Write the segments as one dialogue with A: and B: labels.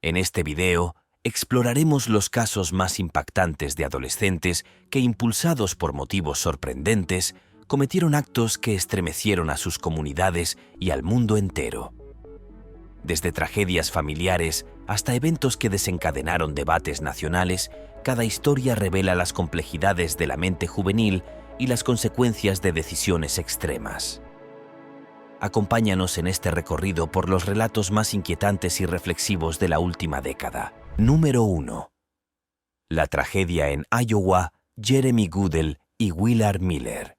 A: En este video exploraremos los casos más impactantes de adolescentes que, impulsados por motivos sorprendentes, cometieron actos que estremecieron a sus comunidades y al mundo entero. Desde tragedias familiares hasta eventos que desencadenaron debates nacionales, cada historia revela las complejidades de la mente juvenil y las consecuencias de decisiones extremas. Acompáñanos en este recorrido por los relatos más inquietantes y reflexivos de la última década. Número 1. La tragedia en Iowa, Jeremy Goodell y Willard Miller.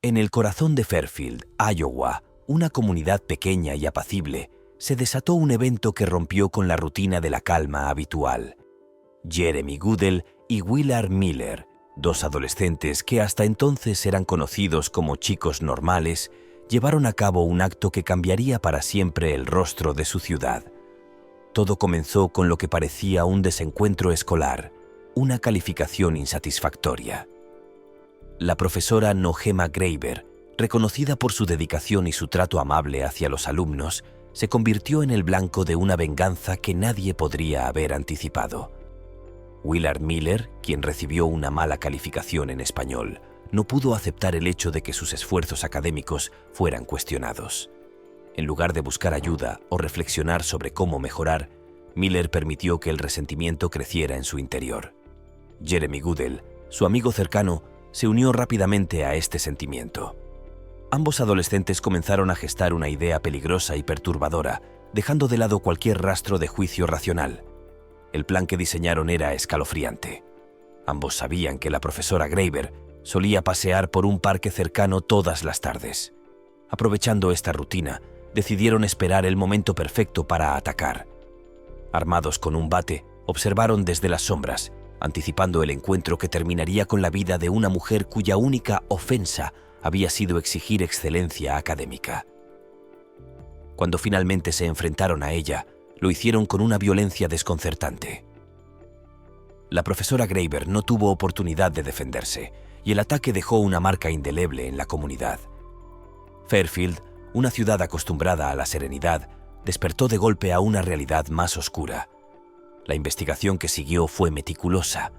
A: En el corazón de Fairfield, Iowa, una comunidad pequeña y apacible, se desató un evento que rompió con la rutina de la calma habitual. Jeremy Goodell y Willard Miller, dos adolescentes que hasta entonces eran conocidos como chicos normales, llevaron a cabo un acto que cambiaría para siempre el rostro de su ciudad. Todo comenzó con lo que parecía un desencuentro escolar, una calificación insatisfactoria. La profesora Nohema Graber, reconocida por su dedicación y su trato amable hacia los alumnos, se convirtió en el blanco de una venganza que nadie podría haber anticipado. Willard Miller, quien recibió una mala calificación en español, no pudo aceptar el hecho de que sus esfuerzos académicos fueran cuestionados. En lugar de buscar ayuda o reflexionar sobre cómo mejorar, Miller permitió que el resentimiento creciera en su interior. Jeremy Goodell, su amigo cercano, se unió rápidamente a este sentimiento. Ambos adolescentes comenzaron a gestar una idea peligrosa y perturbadora, dejando de lado cualquier rastro de juicio racional. El plan que diseñaron era escalofriante. Ambos sabían que la profesora Graber solía pasear por un parque cercano todas las tardes. Aprovechando esta rutina, decidieron esperar el momento perfecto para atacar. Armados con un bate, observaron desde las sombras, anticipando el encuentro que terminaría con la vida de una mujer cuya única ofensa había sido exigir excelencia académica. Cuando finalmente se enfrentaron a ella, lo hicieron con una violencia desconcertante. La profesora Graber no tuvo oportunidad de defenderse, y el ataque dejó una marca indeleble en la comunidad. Fairfield, una ciudad acostumbrada a la serenidad, despertó de golpe a una realidad más oscura. La investigación que siguió fue meticulosa.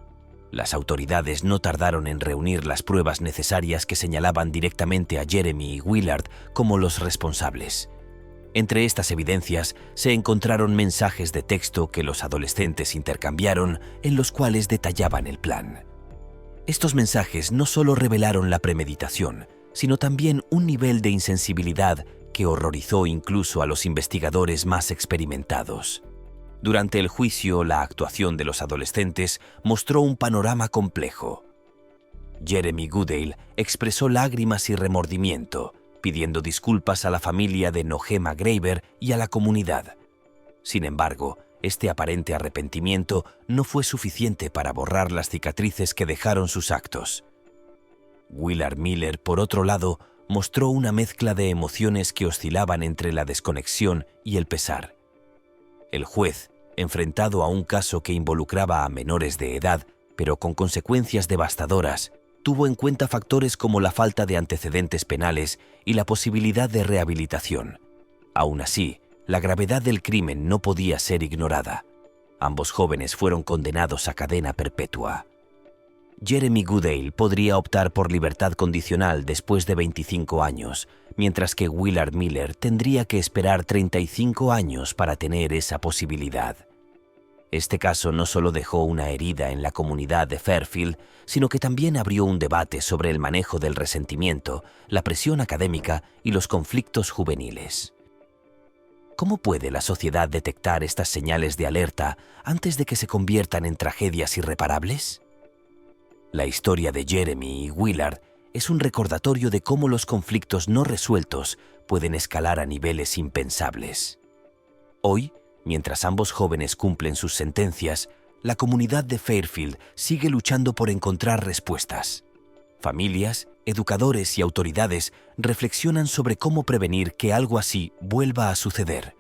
A: Las autoridades no tardaron en reunir las pruebas necesarias que señalaban directamente a Jeremy y Willard como los responsables. Entre estas evidencias se encontraron mensajes de texto que los adolescentes intercambiaron, en los cuales detallaban el plan. Estos mensajes no solo revelaron la premeditación, sino también un nivel de insensibilidad que horrorizó incluso a los investigadores más experimentados. Durante el juicio, la actuación de los adolescentes mostró un panorama complejo. Jeremy Goodell expresó lágrimas y remordimiento, pidiendo disculpas a la familia de Nohema Graber y a la comunidad. Sin embargo, este aparente arrepentimiento no fue suficiente para borrar las cicatrices que dejaron sus actos. Willard Miller, por otro lado, mostró una mezcla de emociones que oscilaban entre la desconexión y el pesar. El juez, enfrentado a un caso que involucraba a menores de edad, pero con consecuencias devastadoras, tuvo en cuenta factores como la falta de antecedentes penales y la posibilidad de rehabilitación. Aún así, la gravedad del crimen no podía ser ignorada. Ambos jóvenes fueron condenados a cadena perpetua. Jeremy Goodell podría optar por libertad condicional después de 25 años, mientras que Willard Miller tendría que esperar 35 años para tener esa posibilidad. Este caso no solo dejó una herida en la comunidad de Fairfield, sino que también abrió un debate sobre el manejo del resentimiento, la presión académica y los conflictos juveniles. ¿Cómo puede la sociedad detectar estas señales de alerta antes de que se conviertan en tragedias irreparables? La historia de Jeremy y Willard es un recordatorio de cómo los conflictos no resueltos pueden escalar a niveles impensables. Hoy, mientras ambos jóvenes cumplen sus sentencias, la comunidad de Fairfield sigue luchando por encontrar respuestas. Familias, educadores y autoridades reflexionan sobre cómo prevenir que algo así vuelva a suceder.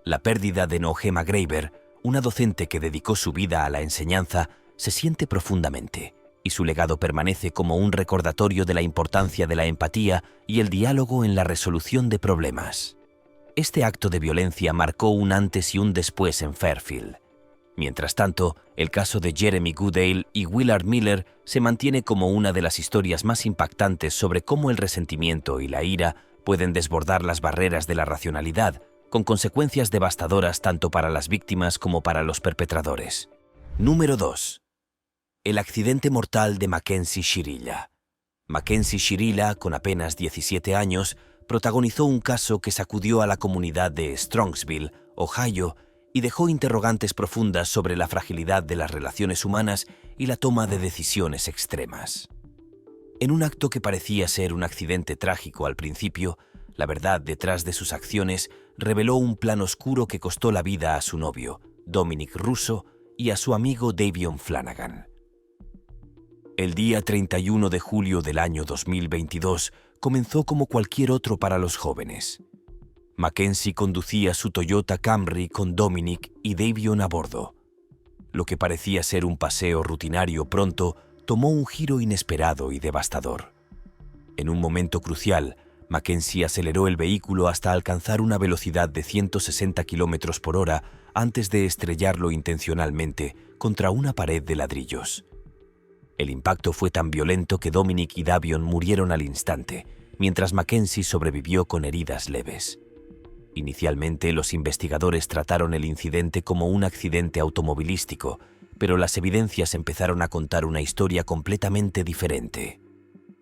A: La pérdida de Nohema Graber, una docente que dedicó su vida a la enseñanza, se siente profundamente, y su legado permanece como un recordatorio de la importancia de la empatía y el diálogo en la resolución de problemas. Este acto de violencia marcó un antes y un después en Fairfield. Mientras tanto, el caso de Jeremy Goodale y Willard Miller se mantiene como una de las historias más impactantes sobre cómo el resentimiento y la ira pueden desbordar las barreras de la racionalidad, con consecuencias devastadoras tanto para las víctimas como para los perpetradores. Número 2. El accidente mortal de Mackenzie Shirilla. Mackenzie Shirilla, con apenas 17 años, protagonizó un caso que sacudió a la comunidad de Strongsville, Ohio, y dejó interrogantes profundas sobre la fragilidad de las relaciones humanas y la toma de decisiones extremas. En un acto que parecía ser un accidente trágico al principio, la verdad detrás de sus acciones reveló un plan oscuro que costó la vida a su novio, Dominic Russo, y a su amigo Davion Flanagan. El día 31 de julio del año 2022 comenzó como cualquier otro para los jóvenes. Mackenzie conducía su Toyota Camry con Dominic y Davion a bordo. Lo que parecía ser un paseo rutinario pronto tomó un giro inesperado y devastador. En un momento crucial, Mackenzie aceleró el vehículo hasta alcanzar una velocidad de 160 km por hora antes de estrellarlo intencionalmente contra una pared de ladrillos. El impacto fue tan violento que Dominic y Davion murieron al instante, mientras Mackenzie sobrevivió con heridas leves. Inicialmente, los investigadores trataron el incidente como un accidente automovilístico, pero las evidencias empezaron a contar una historia completamente diferente.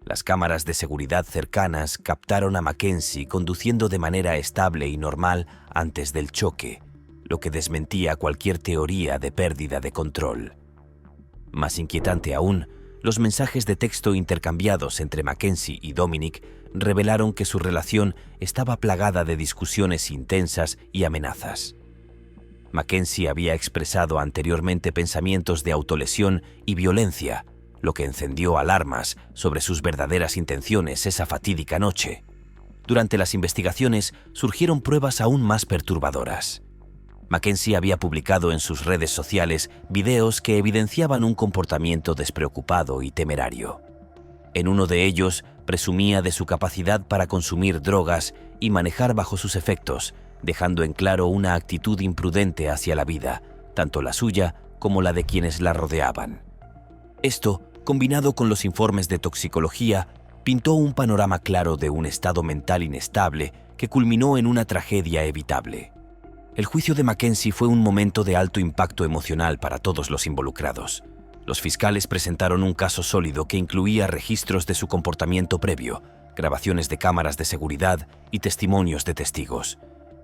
A: Las cámaras de seguridad cercanas captaron a Mackenzie conduciendo de manera estable y normal antes del choque, lo que desmentía cualquier teoría de pérdida de control. Más inquietante aún, los mensajes de texto intercambiados entre Mackenzie y Dominic revelaron que su relación estaba plagada de discusiones intensas y amenazas. Mackenzie había expresado anteriormente pensamientos de autolesión y violencia, lo que encendió alarmas sobre sus verdaderas intenciones esa fatídica noche. Durante las investigaciones surgieron pruebas aún más perturbadoras. Mackenzie había publicado en sus redes sociales videos que evidenciaban un comportamiento despreocupado y temerario. En uno de ellos, presumía de su capacidad para consumir drogas y manejar bajo sus efectos, dejando en claro una actitud imprudente hacia la vida, tanto la suya como la de quienes la rodeaban. Esto, combinado con los informes de toxicología, pintó un panorama claro de un estado mental inestable que culminó en una tragedia evitable. El juicio de Mackenzie fue un momento de alto impacto emocional para todos los involucrados. Los fiscales presentaron un caso sólido que incluía registros de su comportamiento previo, grabaciones de cámaras de seguridad y testimonios de testigos.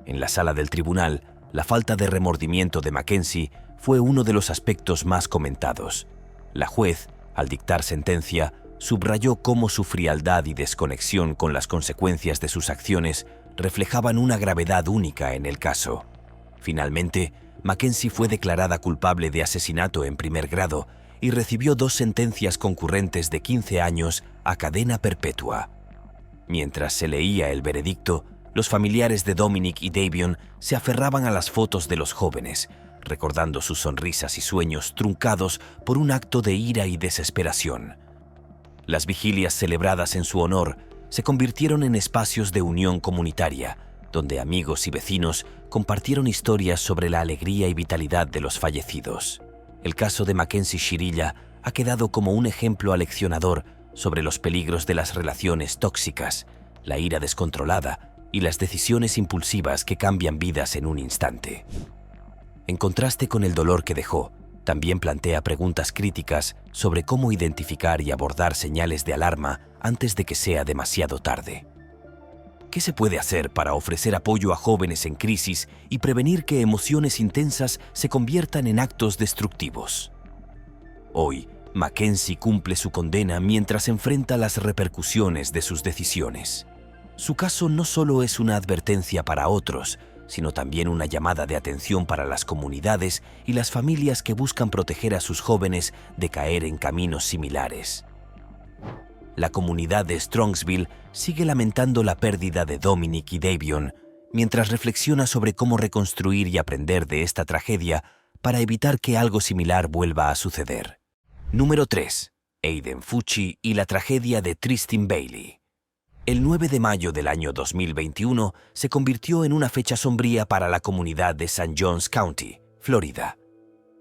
A: En la sala del tribunal, la falta de remordimiento de Mackenzie fue uno de los aspectos más comentados. La juez, al dictar sentencia, subrayó cómo su frialdad y desconexión con las consecuencias de sus acciones reflejaban una gravedad única en el caso. Finalmente, Mackenzie fue declarada culpable de asesinato en primer grado y recibió 2 sentencias concurrentes de 15 años a cadena perpetua. Mientras se leía el veredicto, los familiares de Dominic y Davion se aferraban a las fotos de los jóvenes, recordando sus sonrisas y sueños truncados por un acto de ira y desesperación. Las vigilias celebradas en su honor se convirtieron en espacios de unión comunitaria, donde amigos y vecinos compartieron historias sobre la alegría y vitalidad de los fallecidos. El caso de Mackenzie Shirilla ha quedado como un ejemplo aleccionador sobre los peligros de las relaciones tóxicas, la ira descontrolada y las decisiones impulsivas que cambian vidas en un instante. En contraste con el dolor que dejó, también plantea preguntas críticas sobre cómo identificar y abordar señales de alarma antes de que sea demasiado tarde. ¿Qué se puede hacer para ofrecer apoyo a jóvenes en crisis y prevenir que emociones intensas se conviertan en actos destructivos? Hoy, Mackenzie cumple su condena mientras enfrenta las repercusiones de sus decisiones. Su caso no solo es una advertencia para otros, sino también una llamada de atención para las comunidades y las familias que buscan proteger a sus jóvenes de caer en caminos similares. La comunidad de Strongsville sigue lamentando la pérdida de Dominic y Davion, mientras reflexiona sobre cómo reconstruir y aprender de esta tragedia para evitar que algo similar vuelva a suceder. Número 3. Aiden Fucci y la tragedia de Tristan Bailey. El 9 de mayo del año 2021 se convirtió en una fecha sombría para la comunidad de St. Johns County, Florida.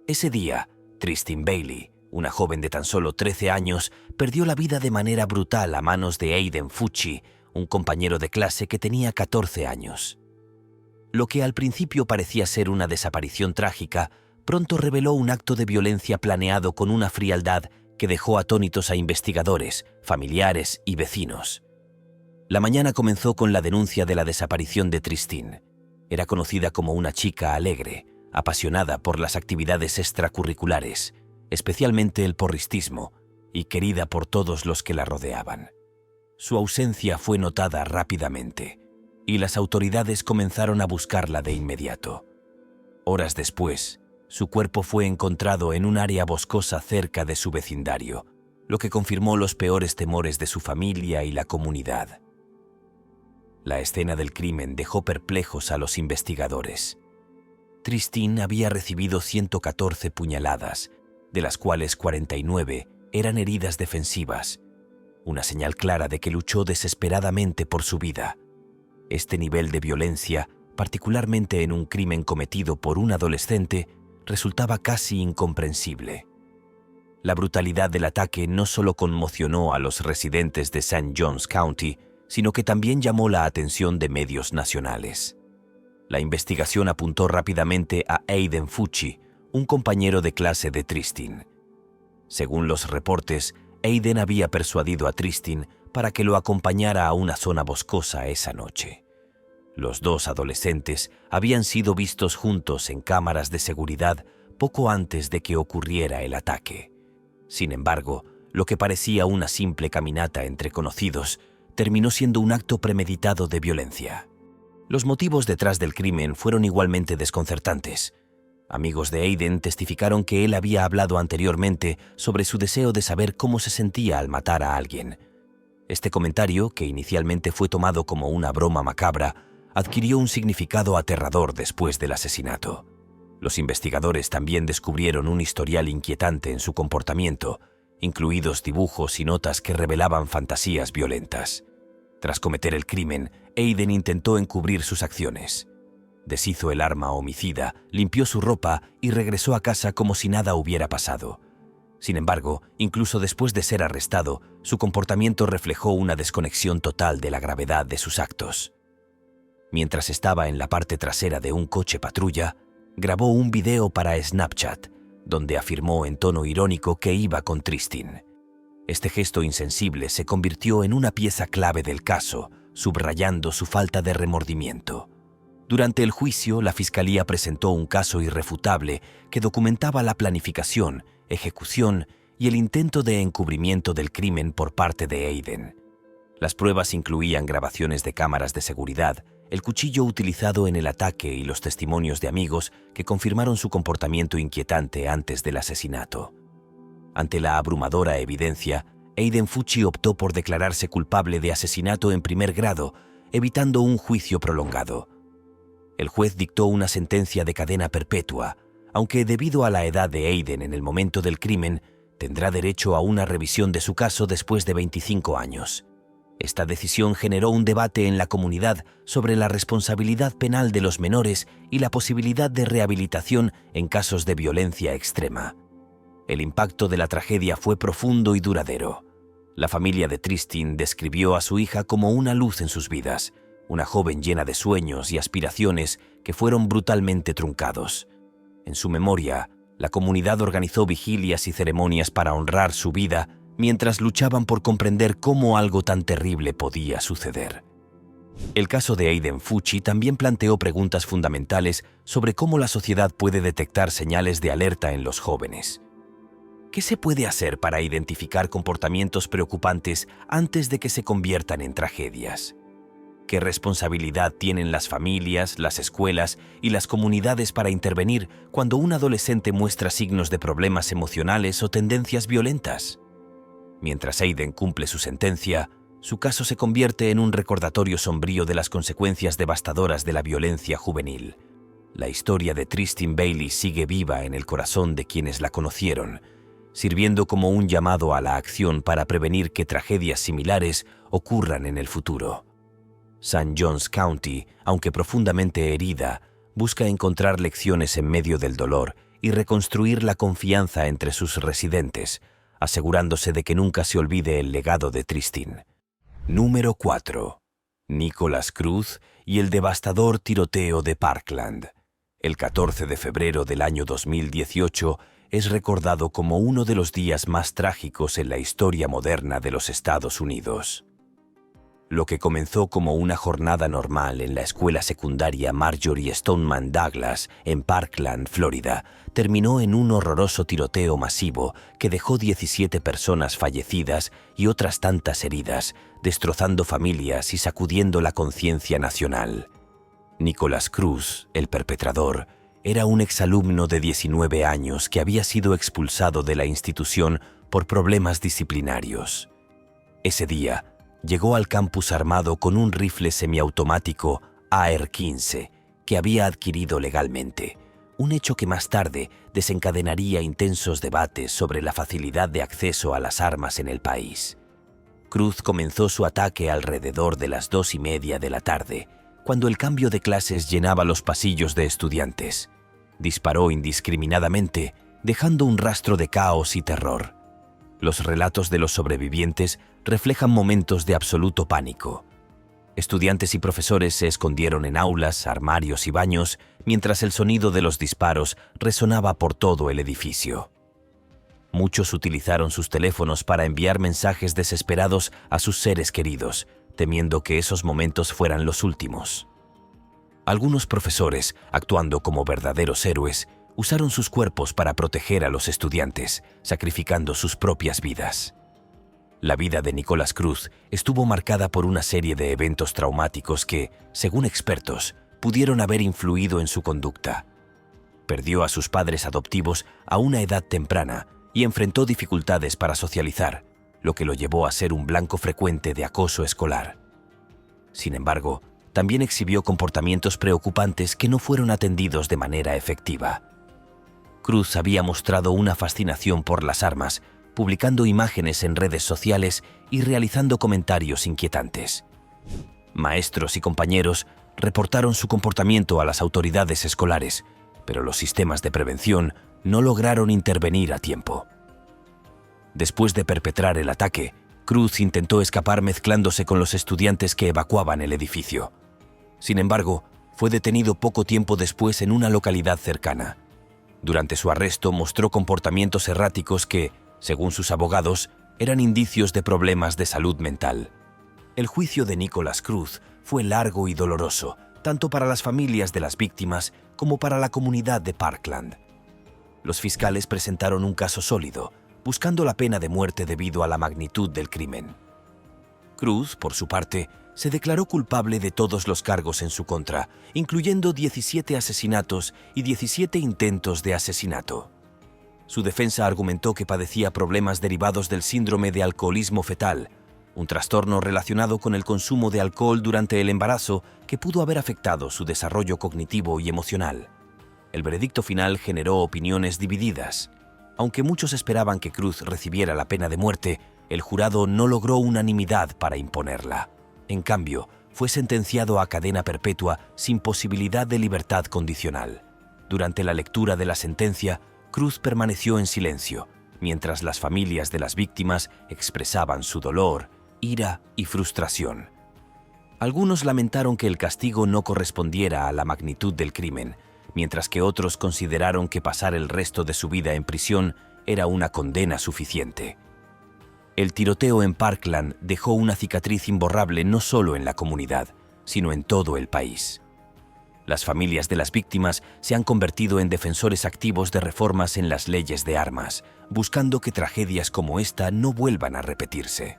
A: Ese día, Tristin Bailey, una joven de tan solo 13 años, perdió la vida de manera brutal a manos de Aiden Fucci, un compañero de clase que tenía 14 años. Lo que al principio parecía ser una desaparición trágica, pronto reveló un acto de violencia planeado con una frialdad que dejó atónitos a investigadores, familiares y vecinos. La mañana comenzó con la denuncia de la desaparición de Tristin. Era conocida como una chica alegre, apasionada por las actividades extracurriculares, especialmente el porristismo, y querida por todos los que la rodeaban. Su ausencia fue notada rápidamente, y las autoridades comenzaron a buscarla de inmediato. Horas después, su cuerpo fue encontrado en un área boscosa cerca de su vecindario, lo que confirmó los peores temores de su familia y la comunidad. La escena del crimen dejó perplejos a los investigadores. Tristin había recibido 114 puñaladas, de las cuales 49 eran heridas defensivas, una señal clara de que luchó desesperadamente por su vida. Este nivel de violencia, particularmente en un crimen cometido por un adolescente, resultaba casi incomprensible. La brutalidad del ataque no solo conmocionó a los residentes de St. Johns County, sino que también llamó la atención de medios nacionales. La investigación apuntó rápidamente a Aiden Fucci, un compañero de clase de Tristin. Según los reportes, Aiden había persuadido a Tristin para que lo acompañara a una zona boscosa esa noche. Los dos adolescentes habían sido vistos juntos en cámaras de seguridad poco antes de que ocurriera el ataque. Sin embargo, lo que parecía una simple caminata entre conocidos terminó siendo un acto premeditado de violencia. Los motivos detrás del crimen fueron igualmente desconcertantes. Amigos de Aiden testificaron que él había hablado anteriormente sobre su deseo de saber cómo se sentía al matar a alguien. Este comentario, que inicialmente fue tomado como una broma macabra, adquirió un significado aterrador después del asesinato. Los investigadores también descubrieron un historial inquietante en su comportamiento, incluidos dibujos y notas que revelaban fantasías violentas. Tras cometer el crimen, Aiden intentó encubrir sus acciones. Deshizo el arma homicida, limpió su ropa y regresó a casa como si nada hubiera pasado. Sin embargo, incluso después de ser arrestado, su comportamiento reflejó una desconexión total de la gravedad de sus actos. Mientras estaba en la parte trasera de un coche patrulla, grabó un video para Snapchat, donde afirmó en tono irónico que iba con Tristin. Este gesto insensible se convirtió en una pieza clave del caso, subrayando su falta de remordimiento. Durante el juicio, la fiscalía presentó un caso irrefutable que documentaba la planificación, ejecución y el intento de encubrimiento del crimen por parte de Aiden. Las pruebas incluían grabaciones de cámaras de seguridad, el cuchillo utilizado en el ataque y los testimonios de amigos que confirmaron su comportamiento inquietante antes del asesinato. Ante la abrumadora evidencia, Aiden Fucci optó por declararse culpable de asesinato en primer grado, evitando un juicio prolongado. El juez dictó una sentencia de cadena perpetua, aunque debido a la edad de Aiden en el momento del crimen, tendrá derecho a una revisión de su caso después de 25 años. Esta decisión generó un debate en la comunidad sobre la responsabilidad penal de los menores y la posibilidad de rehabilitación en casos de violencia extrema. El impacto de la tragedia fue profundo y duradero. La familia de Tristin describió a su hija como una luz en sus vidas, una joven llena de sueños y aspiraciones que fueron brutalmente truncados. En su memoria, la comunidad organizó vigilias y ceremonias para honrar su vida mientras luchaban por comprender cómo algo tan terrible podía suceder. El caso de Aiden Fucci también planteó preguntas fundamentales sobre cómo la sociedad puede detectar señales de alerta en los jóvenes. ¿Qué se puede hacer para identificar comportamientos preocupantes antes de que se conviertan en tragedias? ¿Qué responsabilidad tienen las familias, las escuelas y las comunidades para intervenir cuando un adolescente muestra signos de problemas emocionales o tendencias violentas? Mientras Aiden cumple su sentencia, su caso se convierte en un recordatorio sombrío de las consecuencias devastadoras de la violencia juvenil. La historia de Tristin Bailey sigue viva en el corazón de quienes la conocieron, sirviendo como un llamado a la acción para prevenir que tragedias similares ocurran en el futuro. St. Johns County, aunque profundamente herida, busca encontrar lecciones en medio del dolor y reconstruir la confianza entre sus residentes, asegurándose de que nunca se olvide el legado de Tristin. Número 4. Nicholas Cruz y el devastador tiroteo de Parkland. El 14 de febrero del año 2018 es recordado como uno de los días más trágicos en la historia moderna de los Estados Unidos. Lo que comenzó como una jornada normal en la escuela secundaria Marjory Stoneman Douglas en Parkland, Florida, terminó en un horroroso tiroteo masivo que dejó 17 personas fallecidas y otras tantas heridas, destrozando familias y sacudiendo la conciencia nacional. Nicholas Cruz, el perpetrador, era un exalumno de 19 años que había sido expulsado de la institución por problemas disciplinarios. Ese día, llegó al campus armado con un rifle semiautomático AR-15 que había adquirido legalmente, un hecho que más tarde desencadenaría intensos debates sobre la facilidad de acceso a las armas en el país. Cruz comenzó su ataque alrededor de las 2:30 de la tarde, cuando el cambio de clases llenaba los pasillos de estudiantes. Disparó indiscriminadamente, dejando un rastro de caos y terror. Los relatos de los sobrevivientes reflejan momentos de absoluto pánico. Estudiantes y profesores se escondieron en aulas, armarios y baños, mientras el sonido de los disparos resonaba por todo el edificio. Muchos utilizaron sus teléfonos para enviar mensajes desesperados a sus seres queridos, temiendo que esos momentos fueran los últimos. Algunos profesores, actuando como verdaderos héroes, usaron sus cuerpos para proteger a los estudiantes, sacrificando sus propias vidas. La vida de Nicholas Cruz estuvo marcada por una serie de eventos traumáticos que, según expertos, pudieron haber influido en su conducta. Perdió a sus padres adoptivos a una edad temprana y enfrentó dificultades para socializar, lo que lo llevó a ser un blanco frecuente de acoso escolar. Sin embargo, también exhibió comportamientos preocupantes que no fueron atendidos de manera efectiva. Cruz había mostrado una fascinación por las armas, publicando imágenes en redes sociales y realizando comentarios inquietantes. Maestros y compañeros reportaron su comportamiento a las autoridades escolares, pero los sistemas de prevención no lograron intervenir a tiempo. Después de perpetrar el ataque, Cruz intentó escapar mezclándose con los estudiantes que evacuaban el edificio. Sin embargo, fue detenido poco tiempo después en una localidad cercana. Durante su arresto mostró comportamientos erráticos que, según sus abogados, eran indicios de problemas de salud mental. El juicio de Nicholas Cruz fue largo y doloroso, tanto para las familias de las víctimas como para la comunidad de Parkland. Los fiscales presentaron un caso sólido, buscando la pena de muerte debido a la magnitud del crimen. Cruz, por su parte, se declaró culpable de todos los cargos en su contra, incluyendo 17 asesinatos y 17 intentos de asesinato. Su defensa argumentó que padecía problemas derivados del síndrome de alcoholismo fetal, un trastorno relacionado con el consumo de alcohol durante el embarazo que pudo haber afectado su desarrollo cognitivo y emocional. El veredicto final generó opiniones divididas. Aunque muchos esperaban que Cruz recibiera la pena de muerte, el jurado no logró unanimidad para imponerla. En cambio, fue sentenciado a cadena perpetua sin posibilidad de libertad condicional. Durante la lectura de la sentencia, Cruz permaneció en silencio, mientras las familias de las víctimas expresaban su dolor, ira y frustración. Algunos lamentaron que el castigo no correspondiera a la magnitud del crimen, mientras que otros consideraron que pasar el resto de su vida en prisión era una condena suficiente. El tiroteo en Parkland dejó una cicatriz imborrable no solo en la comunidad, sino en todo el país. Las familias de las víctimas se han convertido en defensores activos de reformas en las leyes de armas, buscando que tragedias como esta no vuelvan a repetirse.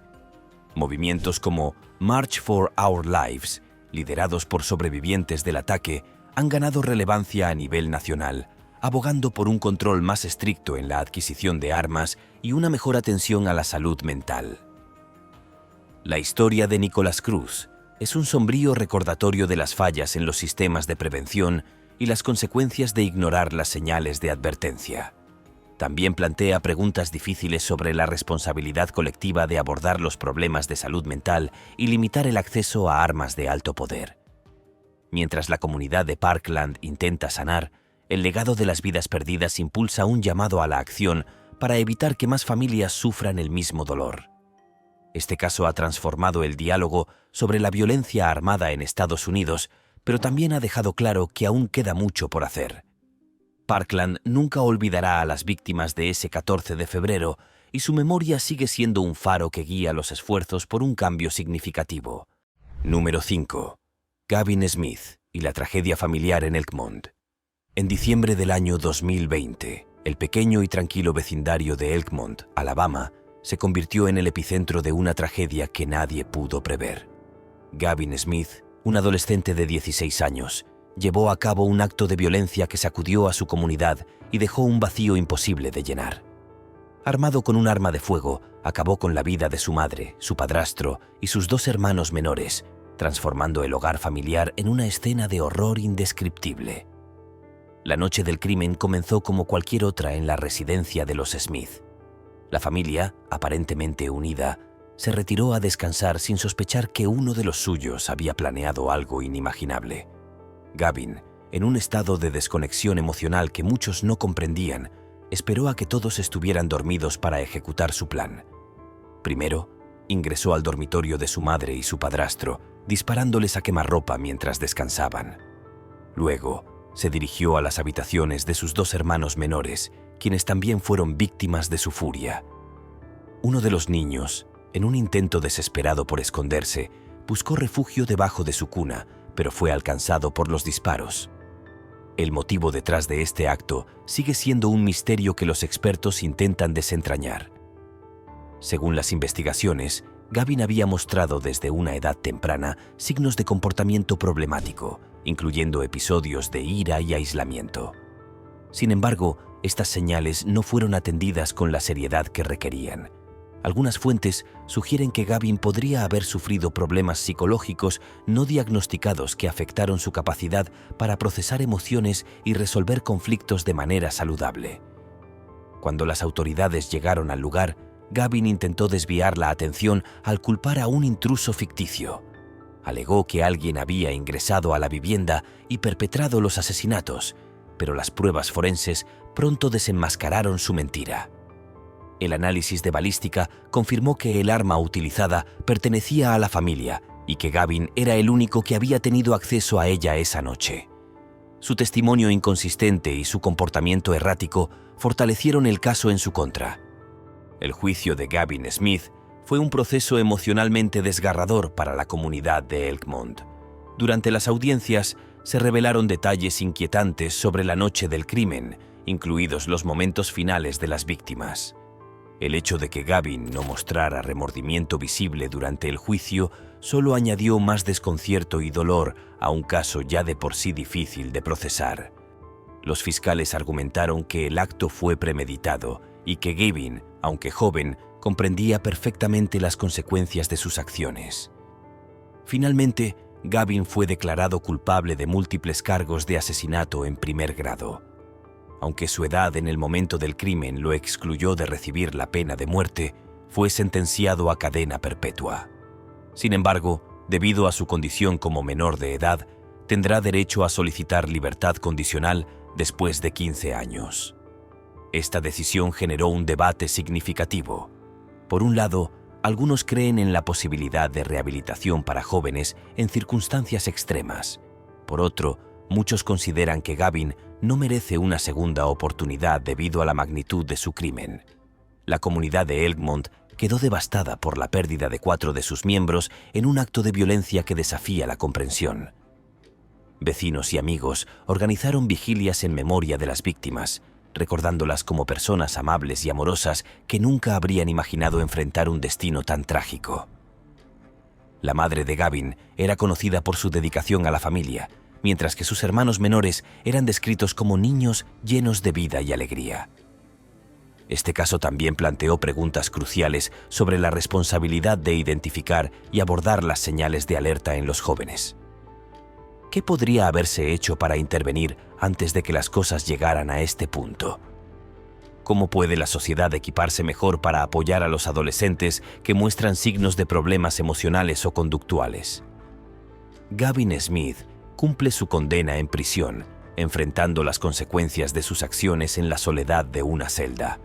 A: Movimientos como March for Our Lives, liderados por sobrevivientes del ataque, han ganado relevancia a nivel nacional, abogando por un control más estricto en la adquisición de armas y una mejor atención a la salud mental. La historia de Nicholas Cruz es un sombrío recordatorio de las fallas en los sistemas de prevención y las consecuencias de ignorar las señales de advertencia. También plantea preguntas difíciles sobre la responsabilidad colectiva de abordar los problemas de salud mental y limitar el acceso a armas de alto poder. Mientras la comunidad de Parkland intenta sanar, el legado de las vidas perdidas impulsa un llamado a la acción para evitar que más familias sufran el mismo dolor. Este caso ha transformado el diálogo sobre la violencia armada en Estados Unidos, pero también ha dejado claro que aún queda mucho por hacer. Parkland nunca olvidará a las víctimas de ese 14 de febrero y su memoria sigue siendo un faro que guía los esfuerzos por un cambio significativo. Número 5. Gavin Smith y la tragedia familiar en Elkmont. En diciembre del año 2020, el pequeño y tranquilo vecindario de Elkmont, Alabama, se convirtió en el epicentro de una tragedia que nadie pudo prever. Gavin Smith, un adolescente de 16 años, llevó a cabo un acto de violencia que sacudió a su comunidad y dejó un vacío imposible de llenar. Armado con un arma de fuego, acabó con la vida de su madre, su padrastro y sus 2 hermanos menores, transformando el hogar familiar en una escena de horror indescriptible. La noche del crimen comenzó como cualquier otra en la residencia de los Smith. La familia, aparentemente unida, se retiró a descansar sin sospechar que uno de los suyos había planeado algo inimaginable. Gavin, en un estado de desconexión emocional que muchos no comprendían, esperó a que todos estuvieran dormidos para ejecutar su plan. Primero, ingresó al dormitorio de su madre y su padrastro, disparándoles a quemarropa mientras descansaban. Luego, se dirigió a las habitaciones de sus 2 hermanos menores, quienes también fueron víctimas de su furia. Uno de los niños, en un intento desesperado por esconderse, buscó refugio debajo de su cuna, pero fue alcanzado por los disparos. El motivo detrás de este acto sigue siendo un misterio que los expertos intentan desentrañar. Según las investigaciones, Gavin había mostrado desde una edad temprana signos de comportamiento problemático, incluyendo episodios de ira y aislamiento. Sin embargo, estas señales no fueron atendidas con la seriedad que requerían. Algunas fuentes sugieren que Gavin podría haber sufrido problemas psicológicos no diagnosticados que afectaron su capacidad para procesar emociones y resolver conflictos de manera saludable. Cuando las autoridades llegaron al lugar, Gavin intentó desviar la atención al culpar a un intruso ficticio. Alegó que alguien había ingresado a la vivienda y perpetrado los asesinatos, pero las pruebas forenses pronto desenmascararon su mentira. El análisis de balística confirmó que el arma utilizada pertenecía a la familia y que Gavin era el único que había tenido acceso a ella esa noche. Su testimonio inconsistente y su comportamiento errático fortalecieron el caso en su contra. El juicio de Gavin Smith fue un proceso emocionalmente desgarrador para la comunidad de Elkmont. Durante las audiencias se revelaron detalles inquietantes sobre la noche del crimen, incluidos los momentos finales de las víctimas. El hecho de que Gavin no mostrara remordimiento visible durante el juicio solo añadió más desconcierto y dolor a un caso ya de por sí difícil de procesar. Los fiscales argumentaron que el acto fue premeditado y que Gavin, aunque joven, comprendía perfectamente las consecuencias de sus acciones. Finalmente, Gavin fue declarado culpable de múltiples cargos de asesinato en primer grado. Aunque su edad en el momento del crimen lo excluyó de recibir la pena de muerte, fue sentenciado a cadena perpetua. Sin embargo, debido a su condición como menor de edad, tendrá derecho a solicitar libertad condicional después de 15 años. Esta decisión generó un debate significativo. Por un lado, algunos creen en la posibilidad de rehabilitación para jóvenes en circunstancias extremas. Por otro, muchos consideran que Gavin no merece una segunda oportunidad debido a la magnitud de su crimen. La comunidad de Elkmont quedó devastada por la pérdida de 4 de sus miembros en un acto de violencia que desafía la comprensión. Vecinos y amigos organizaron vigilias en memoria de las víctimas, recordándolas como personas amables y amorosas que nunca habrían imaginado enfrentar un destino tan trágico. La madre de Gavin era conocida por su dedicación a la familia, mientras que sus hermanos menores eran descritos como niños llenos de vida y alegría. Este caso también planteó preguntas cruciales sobre la responsabilidad de identificar y abordar las señales de alerta en los jóvenes. ¿Qué podría haberse hecho para intervenir antes de que las cosas llegaran a este punto? ¿Cómo puede la sociedad equiparse mejor para apoyar a los adolescentes que muestran signos de problemas emocionales o conductuales? Gavin Smith cumple su condena en prisión, enfrentando las consecuencias de sus acciones en la soledad de una celda.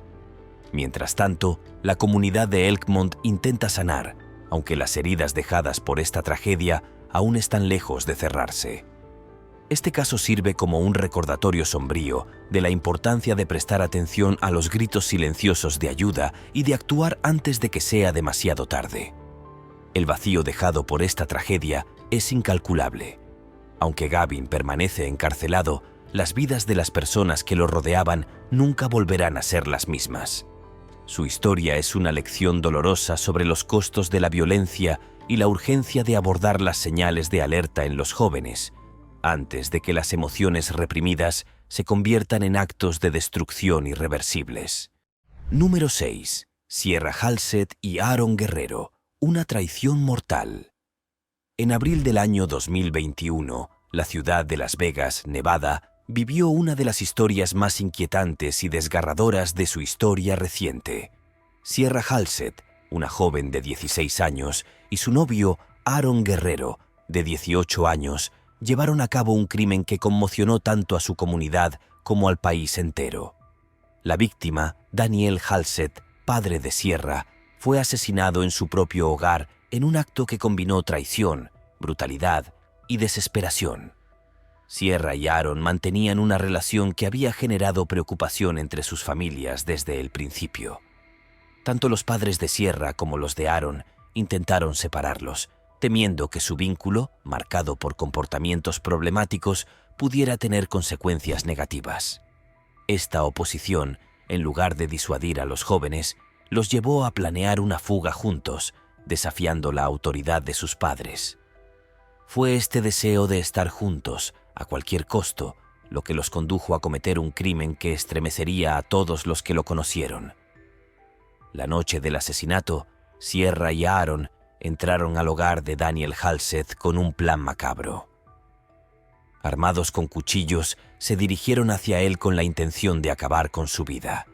A: Mientras tanto, la comunidad de Elkmont intenta sanar, aunque las heridas dejadas por esta tragedia aún están lejos de cerrarse. Este caso sirve como un recordatorio sombrío de la importancia de prestar atención a los gritos silenciosos de ayuda y de actuar antes de que sea demasiado tarde. El vacío dejado por esta tragedia es incalculable. Aunque Gavin permanece encarcelado, las vidas de las personas que lo rodeaban nunca volverán a ser las mismas. Su historia es una lección dolorosa sobre los costos de la violencia y la urgencia de abordar las señales de alerta en los jóvenes, antes de que las emociones reprimidas se conviertan en actos de destrucción irreversibles. Número 6. Sierra Halsted y Aaron Guerrero, una traición mortal. En abril del año 2021, la ciudad de Las Vegas, Nevada, vivió una de las historias más inquietantes y desgarradoras de su historia reciente. Sierra Halsted, una joven de 16 años, y su novio, Aaron Guerrero, de 18 años, llevaron a cabo un crimen que conmocionó tanto a su comunidad como al país entero. La víctima, Daniel Halsted, padre de Sierra, fue asesinado en su propio hogar en un acto que combinó traición, brutalidad y desesperación. Sierra y Aaron mantenían una relación que había generado preocupación entre sus familias desde el principio. Tanto los padres de Sierra como los de Aaron intentaron separarlos, temiendo que su vínculo, marcado por comportamientos problemáticos, pudiera tener consecuencias negativas. Esta oposición, en lugar de disuadir a los jóvenes, los llevó a planear una fuga juntos, desafiando la autoridad de sus padres. Fue este deseo de estar juntos, a cualquier costo, lo que los condujo a cometer un crimen que estremecería a todos los que lo conocieron. La noche del asesinato, Sierra y Aaron entraron al hogar de Daniel Halsted con un plan macabro. Armados con cuchillos, se dirigieron hacia él con la intención de acabar con su vida.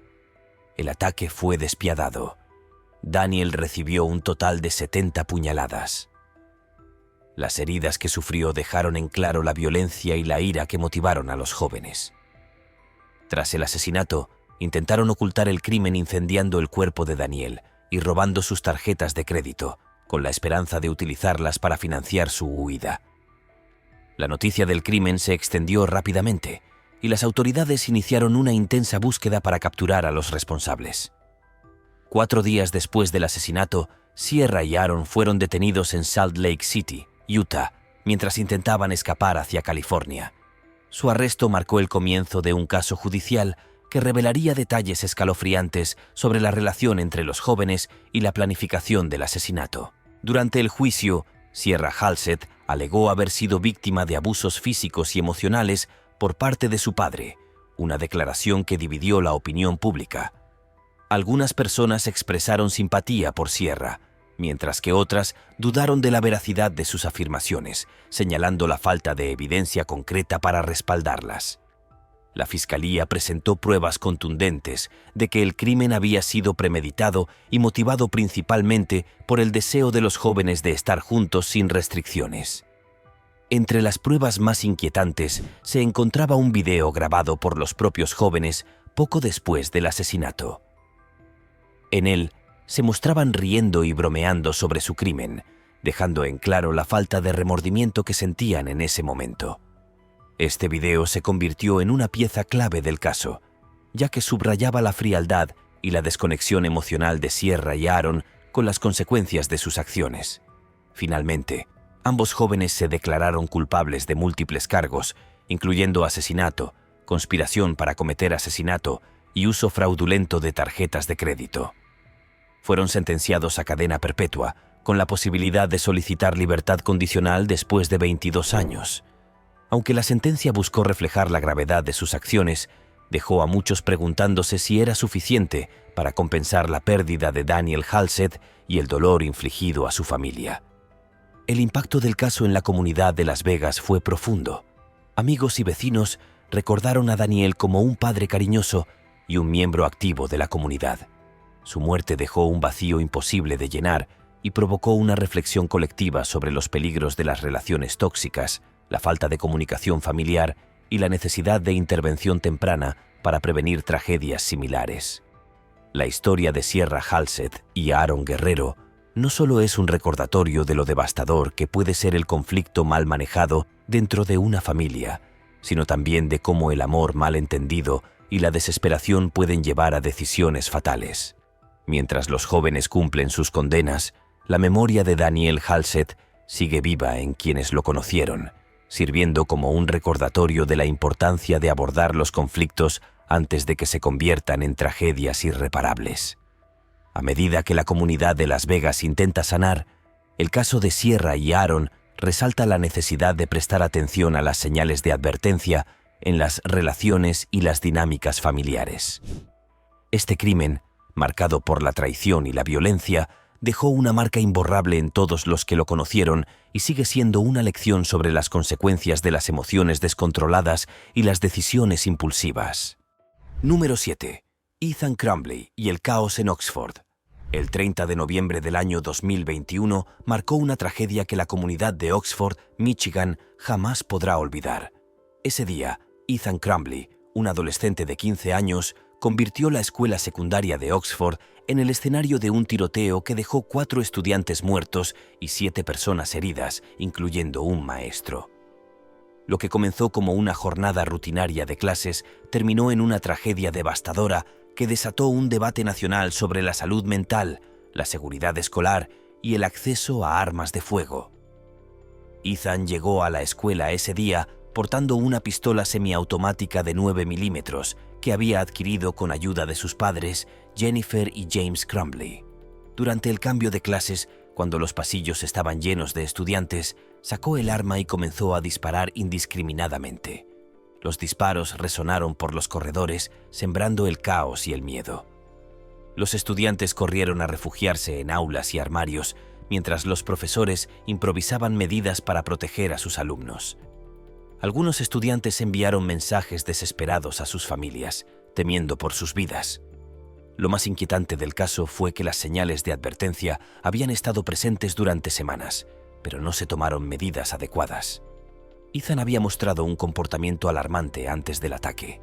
A: El ataque fue despiadado. Daniel recibió un total de 70 puñaladas. Las heridas que sufrió dejaron en claro la violencia y la ira que motivaron a los jóvenes. Tras el asesinato, intentaron ocultar el crimen incendiando el cuerpo de Daniel y robando sus tarjetas de crédito, con la esperanza de utilizarlas para financiar su huida. La noticia del crimen se extendió rápidamente y las autoridades iniciaron una intensa búsqueda para capturar a los responsables. 4 días después del asesinato, Sierra y Aaron fueron detenidos en Salt Lake City, Utah, mientras intentaban escapar hacia California. Su arresto marcó el comienzo de un caso judicial que revelaría detalles escalofriantes sobre la relación entre los jóvenes y la planificación del asesinato. Durante el juicio, Sierra Halsted alegó haber sido víctima de abusos físicos y emocionales por parte de su padre, una declaración que dividió la opinión pública. Algunas personas expresaron simpatía por Sierra, mientras que otras dudaron de la veracidad de sus afirmaciones, señalando la falta de evidencia concreta para respaldarlas. La fiscalía presentó pruebas contundentes de que el crimen había sido premeditado y motivado principalmente por el deseo de los jóvenes de estar juntos sin restricciones. Entre las pruebas más inquietantes se encontraba un video grabado por los propios jóvenes poco después del asesinato. En él, se mostraban riendo y bromeando sobre su crimen, dejando en claro la falta de remordimiento que sentían en ese momento. Este video se convirtió en una pieza clave del caso, ya que subrayaba la frialdad y la desconexión emocional de Sierra y Aaron con las consecuencias de sus acciones. Finalmente, ambos jóvenes se declararon culpables de múltiples cargos, incluyendo asesinato, conspiración para cometer asesinato y uso fraudulento de tarjetas de crédito. Fueron sentenciados a cadena perpetua, con la posibilidad de solicitar libertad condicional después de 22 años. Aunque la sentencia buscó reflejar la gravedad de sus acciones, dejó a muchos preguntándose si era suficiente para compensar la pérdida de Daniel Halsted y el dolor infligido a su familia. El impacto del caso en la comunidad de Las Vegas fue profundo. Amigos y vecinos recordaron a Daniel como un padre cariñoso y un miembro activo de la comunidad. Su muerte dejó un vacío imposible de llenar y provocó una reflexión colectiva sobre los peligros de las relaciones tóxicas, la falta de comunicación familiar y la necesidad de intervención temprana para prevenir tragedias similares. La historia de Sierra Halsted y Aaron Guerrero no solo es un recordatorio de lo devastador que puede ser el conflicto mal manejado dentro de una familia, sino también de cómo el amor mal entendido y la desesperación pueden llevar a decisiones fatales. Mientras los jóvenes cumplen sus condenas, la memoria de Daniel Halsted sigue viva en quienes lo conocieron, sirviendo como un recordatorio de la importancia de abordar los conflictos antes de que se conviertan en tragedias irreparables. A medida que la comunidad de Las Vegas intenta sanar, el caso de Sierra y Aaron resalta la necesidad de prestar atención a las señales de advertencia en las relaciones y las dinámicas familiares. Este crimen, marcado por la traición y la violencia, dejó una marca imborrable en todos los que lo conocieron y sigue siendo una lección sobre las consecuencias de las emociones descontroladas y las decisiones impulsivas. Número 7. Ethan Crumbley y el caos en Oxford. El 30 de noviembre del año 2021 marcó una tragedia que la comunidad de Oxford, Michigan, jamás podrá olvidar. Ese día, Ethan Crumbley, un adolescente de 15 años, convirtió la escuela secundaria de Oxford en el escenario de un tiroteo que dejó 4 estudiantes muertos y 7 personas heridas, incluyendo un maestro. Lo que comenzó como una jornada rutinaria de clases terminó en una tragedia devastadora que desató un debate nacional sobre la salud mental, la seguridad escolar y el acceso a armas de fuego. Ethan llegó a la escuela ese día portando una pistola semiautomática de 9 milímetros que había adquirido con ayuda de sus padres, Jennifer y James Crumbley. Durante el cambio de clases, cuando los pasillos estaban llenos de estudiantes, sacó el arma y comenzó a disparar indiscriminadamente. Los disparos resonaron por los corredores, sembrando el caos y el miedo. Los estudiantes corrieron a refugiarse en aulas y armarios, mientras los profesores improvisaban medidas para proteger a sus alumnos. Algunos estudiantes enviaron mensajes desesperados a sus familias, temiendo por sus vidas. Lo más inquietante del caso fue que las señales de advertencia habían estado presentes durante semanas, pero no se tomaron medidas adecuadas. Ethan había mostrado un comportamiento alarmante antes del ataque.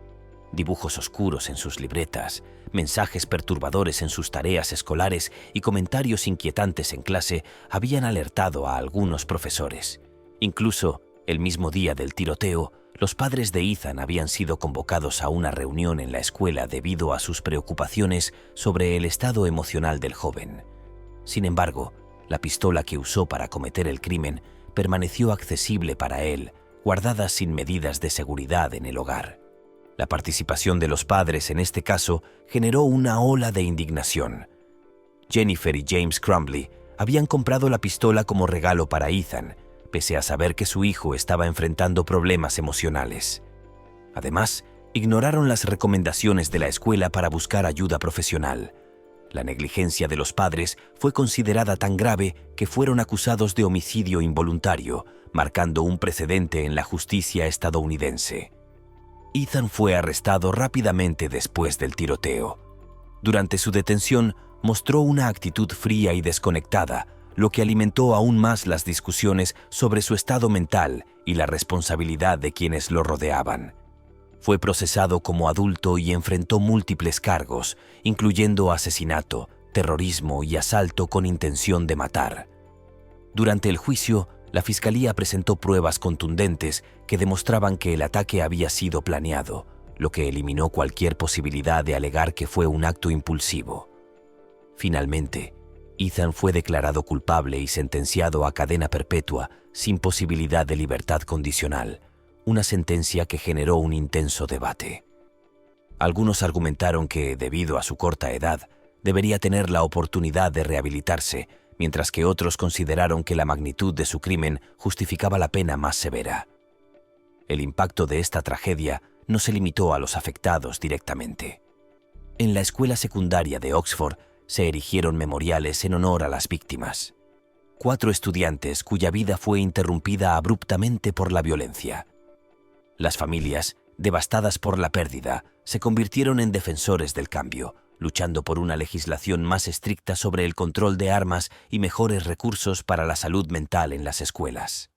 A: Dibujos oscuros en sus libretas, mensajes perturbadores en sus tareas escolares y comentarios inquietantes en clase habían alertado a algunos profesores. Incluso, el mismo día del tiroteo, los padres de Ethan habían sido convocados a una reunión en la escuela debido a sus preocupaciones sobre el estado emocional del joven. Sin embargo, la pistola que usó para cometer el crimen permaneció accesible para él, guardada sin medidas de seguridad en el hogar. La participación de los padres en este caso generó una ola de indignación. Jennifer y James Crumbley habían comprado la pistola como regalo para Ethan, pese a saber que su hijo estaba enfrentando problemas emocionales. Además, ignoraron las recomendaciones de la escuela para buscar ayuda profesional. La negligencia de los padres fue considerada tan grave que fueron acusados de homicidio involuntario, marcando un precedente en la justicia estadounidense. Ethan fue arrestado rápidamente después del tiroteo. Durante su detención, mostró una actitud fría y desconectada, lo que alimentó aún más las discusiones sobre su estado mental y la responsabilidad de quienes lo rodeaban. Fue procesado como adulto y enfrentó múltiples cargos, incluyendo asesinato, terrorismo y asalto con intención de matar. Durante el juicio, la fiscalía presentó pruebas contundentes que demostraban que el ataque había sido planeado, lo que eliminó cualquier posibilidad de alegar que fue un acto impulsivo. Finalmente, Ethan fue declarado culpable y sentenciado a cadena perpetua sin posibilidad de libertad condicional, una sentencia que generó un intenso debate. Algunos argumentaron que, debido a su corta edad, debería tener la oportunidad de rehabilitarse, mientras que otros consideraron que la magnitud de su crimen justificaba la pena más severa. El impacto de esta tragedia no se limitó a los afectados directamente. En la escuela secundaria de Oxford se erigieron memoriales en honor a las víctimas. 4 estudiantes cuya vida fue interrumpida abruptamente por la violencia. Las familias, devastadas por la pérdida, se convirtieron en defensores del cambio, luchando por una legislación más estricta sobre el control de armas y mejores recursos para la salud mental en las escuelas.